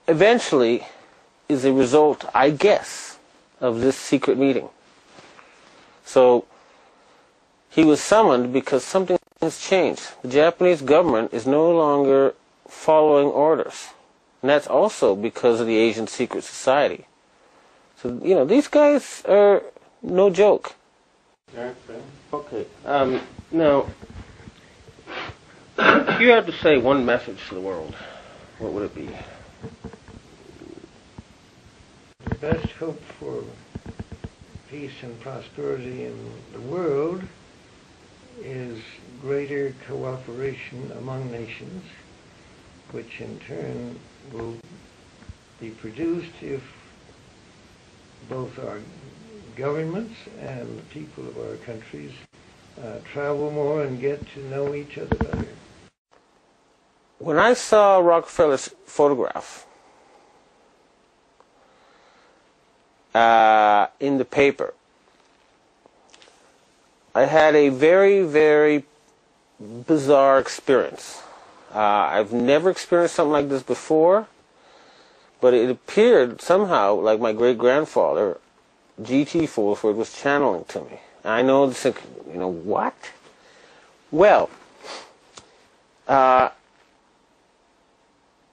eventually is a result, I guess, of this secret meeting. So he was summoned because something has changed. The Japanese government is no longer following orders. And that's also because of the Asian secret society. So, you know, these guys are no joke. Okay. Now, if you had to say one message to the world, what would it be? The best hope for peace and prosperity in the world is greater cooperation among nations, which in turn will be produced if both our governments and the people of our countries travel more and get to know each other better. When I saw Rockefeller's photograph in the paper, I had a very, very bizarre experience. I've never experienced something like this before, but it appeared somehow like my great-grandfather, G.T. Fulford, was channeling to me. And I know this, you know, what? Well,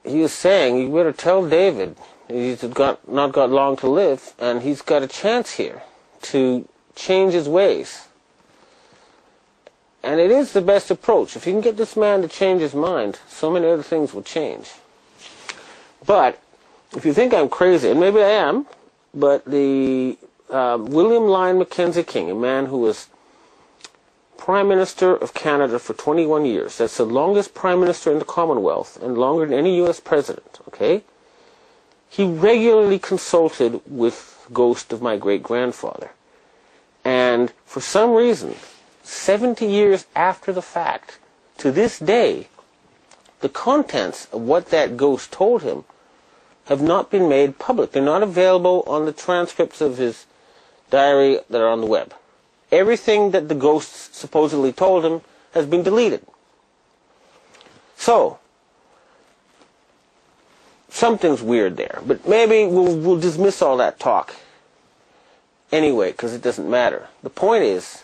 he was saying, you better tell David he's not got long to live, and he's got a chance here to change his ways. And it is the best approach. If you can get this man to change his mind, so many other things will change. But if you think I'm crazy, and maybe I am, but the William Lyon Mackenzie King, a man who was Prime Minister of Canada for 21 years, that's the longest Prime Minister in the Commonwealth, and longer than any U.S. president, okay? He regularly consulted with the ghost of my great-grandfather. And for some reason, 70 years after the fact, to this day, the contents of what that ghost told him have not been made public. They're not available on the transcripts of his diary that are on the web. Everything that the ghost supposedly told him has been deleted. So, something's weird there. But maybe we'll dismiss all that talk anyway, because it doesn't matter. The point is,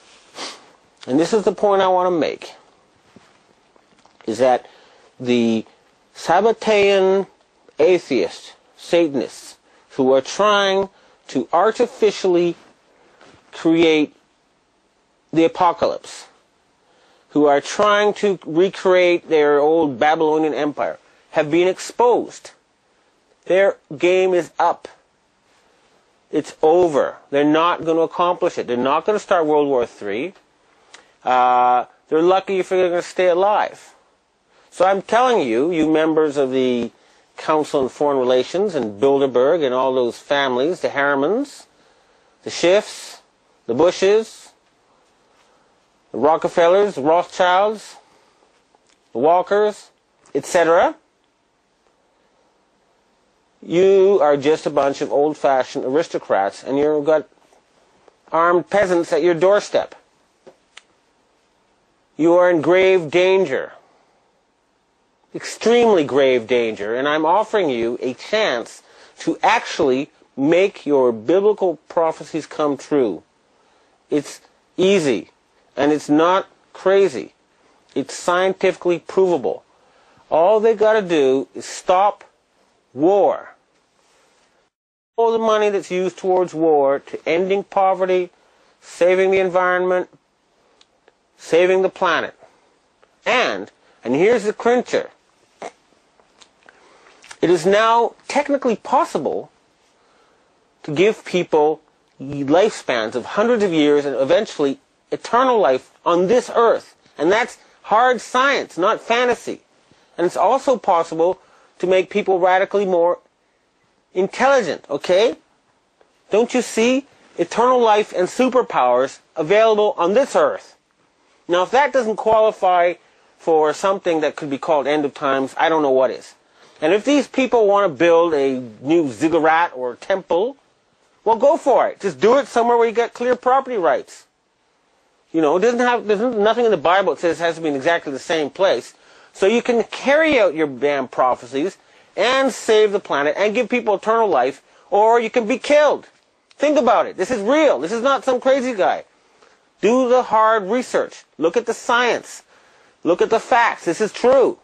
and this is the point I want to make, is that the Sabbatean atheists, Satanists, who are trying to artificially create the apocalypse, who are trying to recreate their old Babylonian empire, have been exposed. Their game is up. It's over. They're not going to accomplish it. They're not going to start World War III. They're lucky if they're going to stay alive. So I'm telling you, you members of the Council on Foreign Relations and Bilderberg and all those families, the Harrimans, the Schiffs, the Bushes, the Rockefellers, the Rothschilds, the Walkers, etc., you are just a bunch of old-fashioned aristocrats, and you've got armed peasants at your doorstep. You are in grave danger, extremely grave danger, and I'm offering you a chance to actually make your biblical prophecies come true. It's easy, and it's not crazy. It's scientifically provable. All they got to do is stop war. All the money that's used towards war to ending poverty, saving the environment, saving the planet. And here's the clincher, it is now technically possible to give people lifespans of hundreds of years and eventually eternal life on this earth. And that's hard science, not fantasy. And it's also possible to make people radically more intelligent, okay? Don't you see? Eternal life and superpowers available on this earth. Now, if that doesn't qualify for something that could be called end of times, I don't know what is. And if these people want to build a new ziggurat or temple, well, go for it. Just do it somewhere where you got clear property rights. You know, there's nothing in the Bible that says it has to be in exactly the same place. So you can carry out your damn prophecies and save the planet and give people eternal life, or you can be killed. Think about it. This is real. This is not some crazy guy. Do the hard research. Look at the science. Look at the facts. This is true.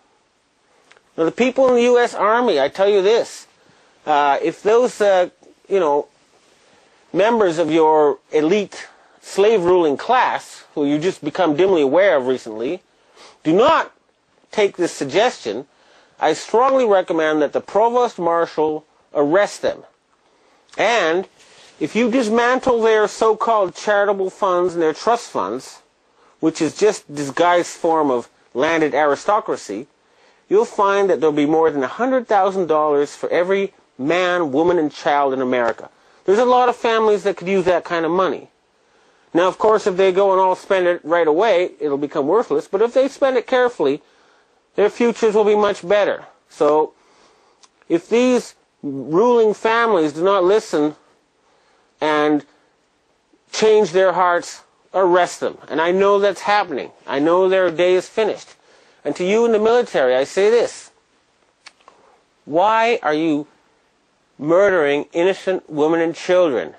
Now, the people in the U.S. Army, I tell you this, if those, members of your elite slave-ruling class, who you just become dimly aware of recently, do not take this suggestion, I strongly recommend that the Provost Marshal arrest them. And if you dismantle their so-called charitable funds and their trust funds, which is just disguised form of landed aristocracy, you'll find that there'll be more than $100,000 for every man, woman, and child in America. There's a lot of families that could use that kind of money. Now, of course, if they go and all spend it right away, it'll become worthless. But if they spend it carefully, their futures will be much better. So, if these ruling families do not listen and change their hearts, arrest them. And I know that's happening. I know their day is finished. And to you in the military, I say this. Why are you murdering innocent women and children?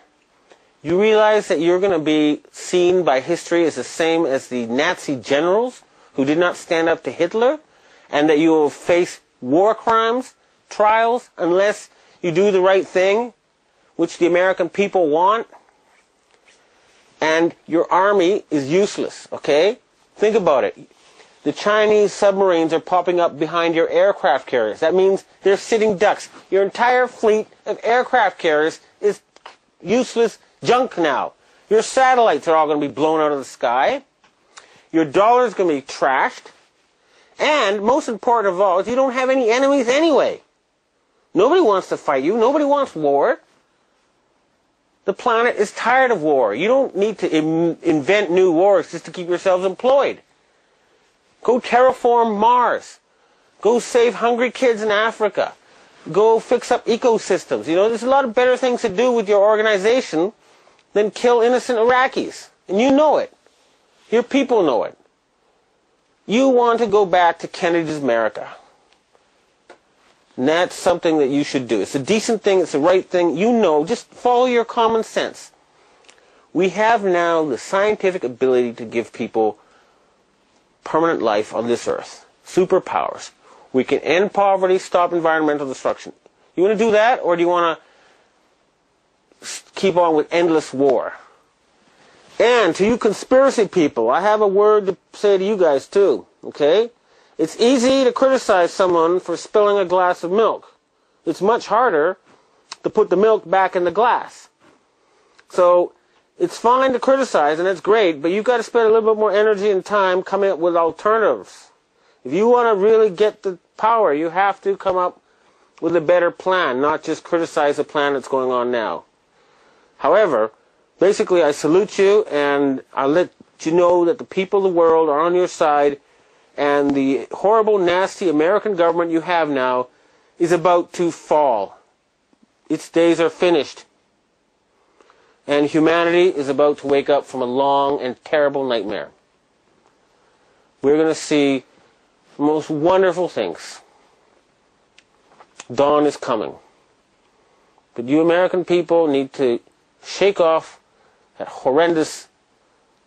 You realize that you're going to be seen by history as the same as the Nazi generals who did not stand up to Hitler, and that you will face war crimes, trials, unless you do the right thing, which the American people want, and your army is useless, okay? Think about it. The Chinese submarines are popping up behind your aircraft carriers. That means they're sitting ducks. Your entire fleet of aircraft carriers is useless junk now. Your satellites are all going to be blown out of the sky. Your dollar is going to be trashed. And most important of all is you don't have any enemies anyway. Nobody wants to fight you. Nobody wants war. The planet is tired of war. You don't need to invent new wars just to keep yourselves employed. Go terraform Mars. Go save hungry kids in Africa. Go fix up ecosystems. There's a lot of better things to do with your organization than kill innocent Iraqis. And you know it. Your people know it. You want to go back to Kennedy's America. And that's something that you should do. It's a decent thing. It's the right thing. Just follow your common sense. We have now the scientific ability to give people permanent life on this earth. Superpowers. We can end poverty, stop environmental destruction. You want to do that, or do you want to keep on with endless war? And to you conspiracy people, I have a word to say to you guys too, okay? It's easy to criticize someone for spilling a glass of milk. It's much harder to put the milk back in the glass. So, it's fine to criticize, and it's great, but you've got to spend a little bit more energy and time coming up with alternatives. If you want to really get the power, you have to come up with a better plan, not just criticize the plan that's going on now. However, basically I salute you, and I'll let you know that the people of the world are on your side, and the horrible, nasty American government you have now is about to fall. Its days are finished. And humanity is about to wake up from a long and terrible nightmare. We're going to see the most wonderful things. Dawn is coming. But you American people need to shake off that horrendous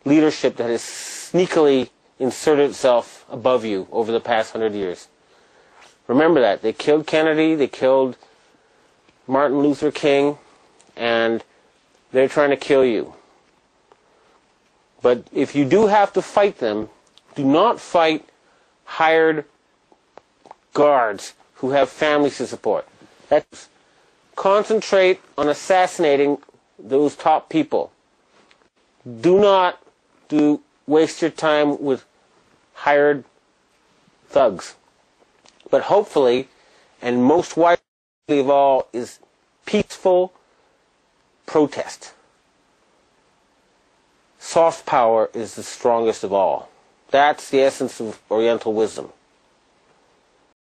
leadership that has sneakily inserted itself above you over the past 100 years. Remember that. They killed Kennedy, they killed Martin Luther King, and they're trying to kill you. But if you do have to fight them, do not fight hired guards who have families to support. Concentrate on assassinating those top people. Do not waste your time with hired thugs. But hopefully, and most widely of all, is peaceful protest. Soft power is the strongest of all. That's the essence of Oriental wisdom.